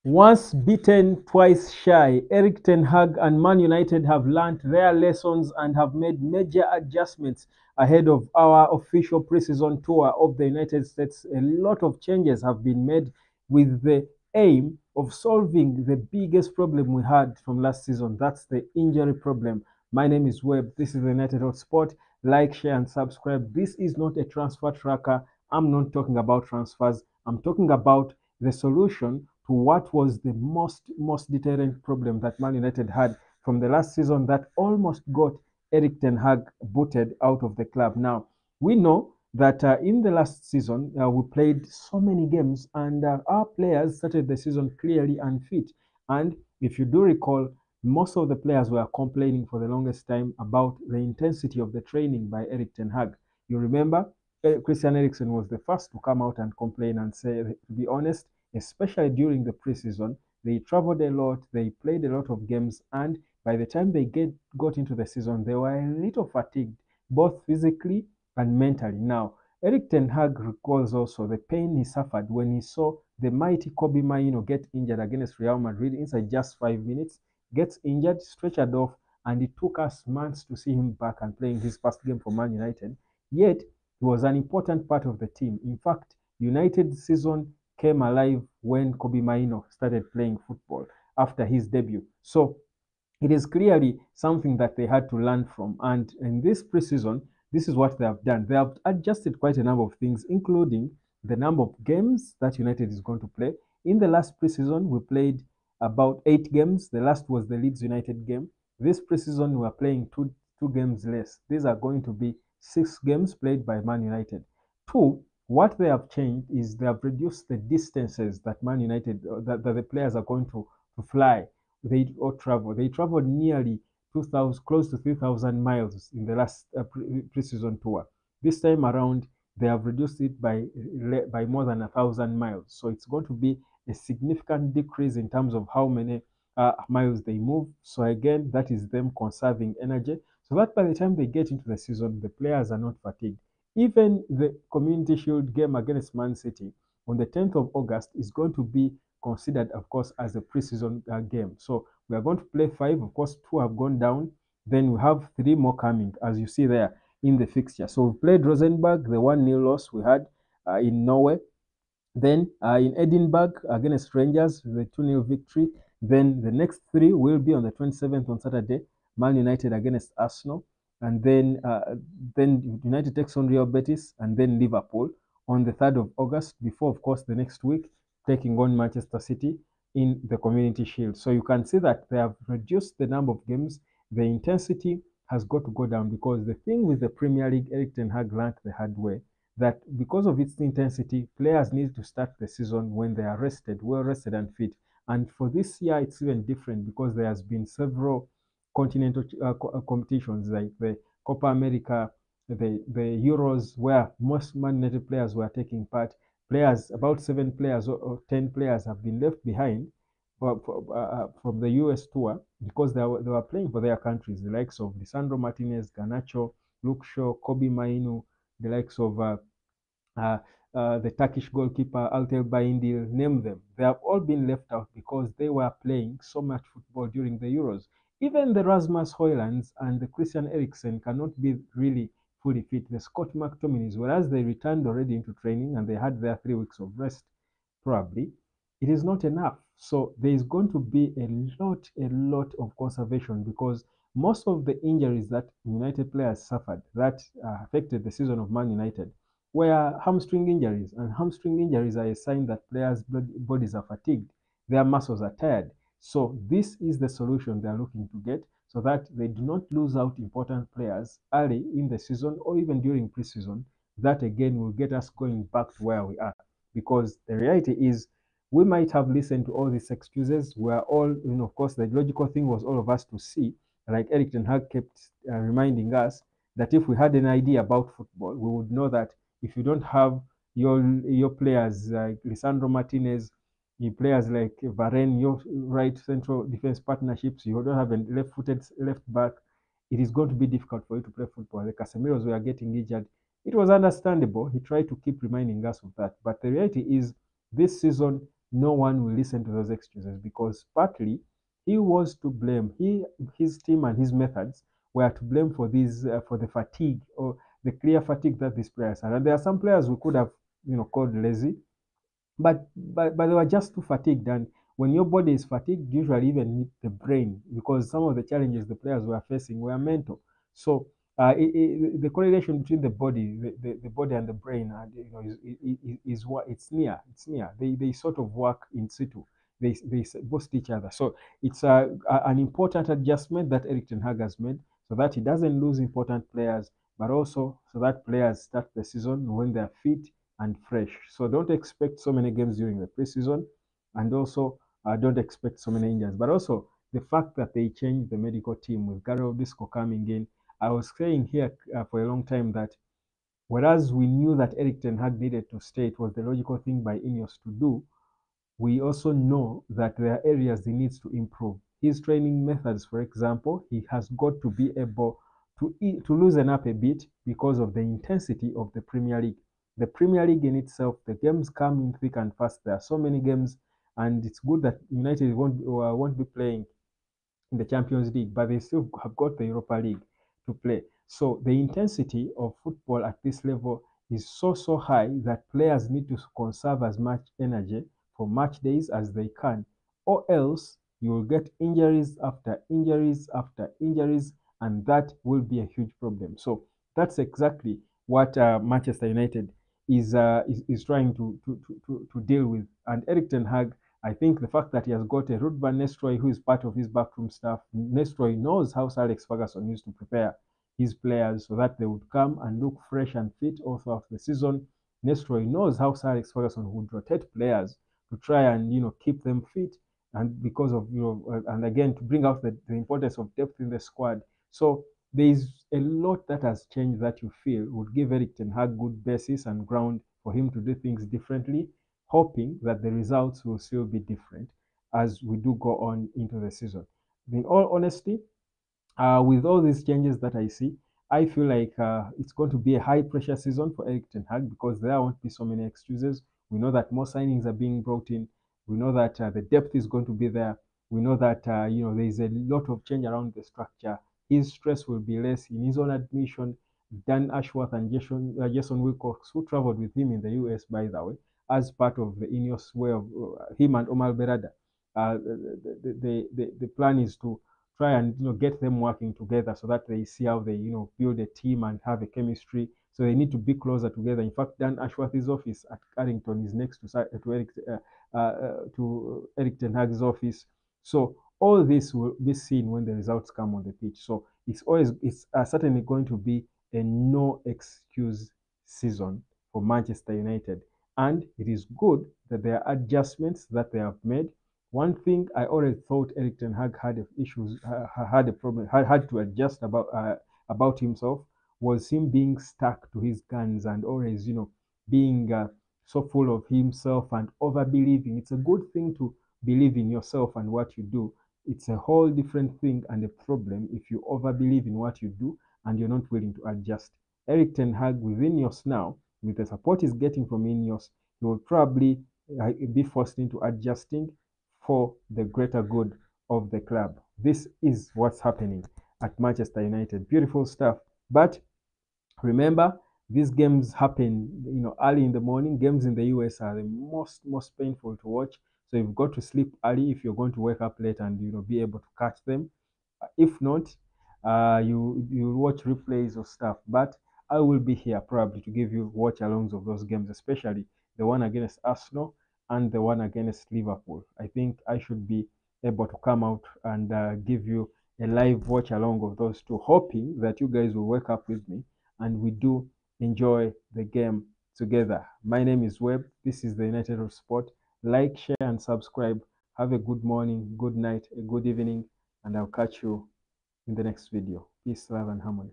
Once beaten, twice shy, Erik ten Hag and Man United have learned their lessons and have made major adjustments ahead of our official preseason tour of the United States. A lot of changes have been made with the aim of solving the biggest problem we had from last season. That's the injury problem. My name is Webb. This is the United Hotspot. Like, share, and subscribe. This is not a transfer tracker. I'm not talking about transfers. I'm talking about the solution to what was the most deterrent problem that Man United had from the last season that almost got Erik ten Hag booted out of the club. Now, we know that in the last season, we played so many games and our players started the season clearly unfit. And if you do recall, most of the players were complaining for the longest time about the intensity of the training by Erik ten Hag. You remember, Christian Eriksen was the first to come out and complain and say, to be honest, especially during the preseason, they traveled a lot, they played a lot of games, and by the time they got into the season, they were a little fatigued, both physically and mentally. Now, Erik ten Hag recalls also the pain he suffered when he saw the mighty Kobe Mainoo get injured against Real Madrid inside just 5 minutes, gets injured, stretchered off, and it took us months to see him back and playing his first game for Man United. Yet, he was an important part of the team. In fact, United's season came alive when Kobe Mainoo started playing football after his debut. So it is clearly something that they had to learn from. And in this preseason, this is what they have done. They have adjusted quite a number of things, including the number of games that United is going to play. In the last preseason, we played about 8 games. The last was the Leeds United game. This preseason, we are playing two games less. These are going to be 6 games played by Man United. 2, what they have changed is they have reduced the distances that Man United, that the players are going to fly or travel. They traveled nearly 2,000, close to 3,000 miles in the last preseason tour. This time around, they have reduced it by more than 1,000 miles. So it's going to be a significant decrease in terms of how many miles they move. So again, that is them conserving energy, so that by the time they get into the season, the players are not fatigued. Even the Community Shield game against Man City on the 10th of August is going to be considered, of course, as a preseason game. So we are going to play 5. Of course, 2 have gone down. Then we have 3 more coming, as you see there in the fixture. So we played Rosenborg, the 1-0 loss we had in Norway. Then in Edinburgh against Rangers, the 2-0 victory. Then the next 3 will be on the 27th on Saturday, Man United against Arsenal. And then United takes on Real Betis and then Liverpool on the 3rd of August, before, of course, the next week, taking on Manchester City in the Community Shield. So you can see that they have reduced the number of games. The intensity has got to go down, because the thing with the Premier League, Erik ten Hag learned the hard way that because of its intensity, players need to start the season when they are rested, well rested and fit. And for this year, it's even different because there has been several continental competitions like the Copa America, the Euros, where most Man United players were taking part. Players, about 7 players or 10 players, have been left behind from the US tour because they were playing for their countries. The likes of Lisandro Martinez, Garnacho, Luke Shaw, Kobe Mainoo, the likes of the Turkish goalkeeper Altel Bayindir, name them. They have all been left out because they were playing so much football during the Euros. Even the Rasmus Højlunds and the Christian Eriksen cannot be really fully fit. The Scott McTominays, whereas they returned already into training and they had their 3 weeks of rest, probably, it is not enough. So there is going to be a lot of conservation, because most of the injuries that United players suffered that affected the season of Man United were hamstring injuries, and hamstring injuries are a sign that players' bodies are fatigued, their muscles are tired. So this is the solution they are looking to get, so that they do not lose out important players early in the season or even during preseason. That again will get us going back to where we are, because the reality is we might have listened to all these excuses. We're all, of course, the logical thing was all of us to see, like Erik ten Hag kept reminding us, that if we had an idea about football, we would know that if you don't have your players like Lisandro Martinez, your players like Varane, your right central defense partnerships, you don't have a left-footed left back, it is going to be difficult for you to play football. The Casemiros were getting injured. It was understandable. He tried to keep reminding us of that. But the reality is, this season, no one will listen to those excuses, because partly he was to blame. His team and his methods were to blame for these for the fatigue, or the clear fatigue that these players had. And there are some players who could have, called lazy, but they were just too fatigued. And when your body is fatigued, usually even the brain, because some of the challenges the players were facing were mental. So the correlation between the body and the brain, is what it's near. It's near. They sort of work in situ. They boost each other. So it's an important adjustment that Erik Ten Hag has made, so that he doesn't lose important players, but also so that players start the season when they're fit and fresh. So don't expect so many games during the preseason, and also don't expect so many injuries. But also the fact that they changed the medical team with Garo Disco coming in. I was saying here for a long time that whereas we knew that Erik Ten Hag needed to stay, it was the logical thing by INEOS to do. We also know that there are areas he needs to improve. His training methods, for example, he has got to be able to loosen up a bit because of the intensity of the Premier League. The Premier League in itself, the games come in thick and fast. There are so many games, and it's good that United won't be playing in the Champions League, but they still have got the Europa League to play. So the intensity of football at this level is so high that players need to conserve as much energy for match days as they can, or else you will get injuries after injuries after injuries, and that will be a huge problem. So that's exactly what Manchester United is trying to deal with. And Erik Ten Hag, I think the fact that he has got a Ruud van Nistelrooy who is part of his backroom staff. Nistelrooy knows how Sir Alex Ferguson used to prepare his players so that they would come and look fresh and fit all throughout the season. Nistelrooy knows how Sir Alex Ferguson would rotate players to try and keep them fit, and because of and again to bring out the importance of depth in the squad. So there is a lot that has changed that you feel would give Erik Ten Hag good basis and ground for him to do things differently, hoping that the results will still be different as we do go on into the season. In all honesty, with all these changes that I see, I feel like it's going to be a high pressure season for Erik Ten Hag, because there won't be so many excuses. We know that more signings are being brought in. We know that the depth is going to be there. We know that there is a lot of change around the structure. His stress will be less. In his own admission, Dan Ashworth and Jason Wilcox, who traveled with him in the US, by the way, as part of the INEOS way of him and Omar Berada. The plan is to try and get them working together so that they see how they build a team and have a chemistry. So they need to be closer together. In fact, Dan Ashworth's office at Carrington is next to Erik Ten Hag's office. So all this will be seen when the results come on the pitch. So it's certainly going to be a no excuse season for Manchester United, and it is good that there are adjustments that they have made. One thing I always thought Erik Ten Hag had issues, had a problem, had to adjust about himself, was him being stuck to his guns and always, being so full of himself and over believing. It's a good thing to believe in yourself and what you do. It's a whole different thing and a problem if you over believe in what you do and you're not willing to adjust. Erik Ten Hag with INEOS now, with the support he's getting from INEOS, he will probably be forced into adjusting for the greater good of the club. This is what's happening at Manchester United. Beautiful stuff. But remember, these games happen, early in the morning. Games in the US are the most painful to watch. So you've got to sleep early if you're going to wake up late and be able to catch them. If not, you watch replays of stuff. But I will be here probably to give you watch alongs of those games, especially the one against Arsenal and the one against Liverpool. I think I should be able to come out and give you a live watch along of those two, hoping that you guys will wake up with me and we do enjoy the game together. My name is Webb. This is the United of Sport. Like, share, and subscribe. Have a good morning, good night, a good evening, and I'll catch you in the next video. Peace, love, and harmony.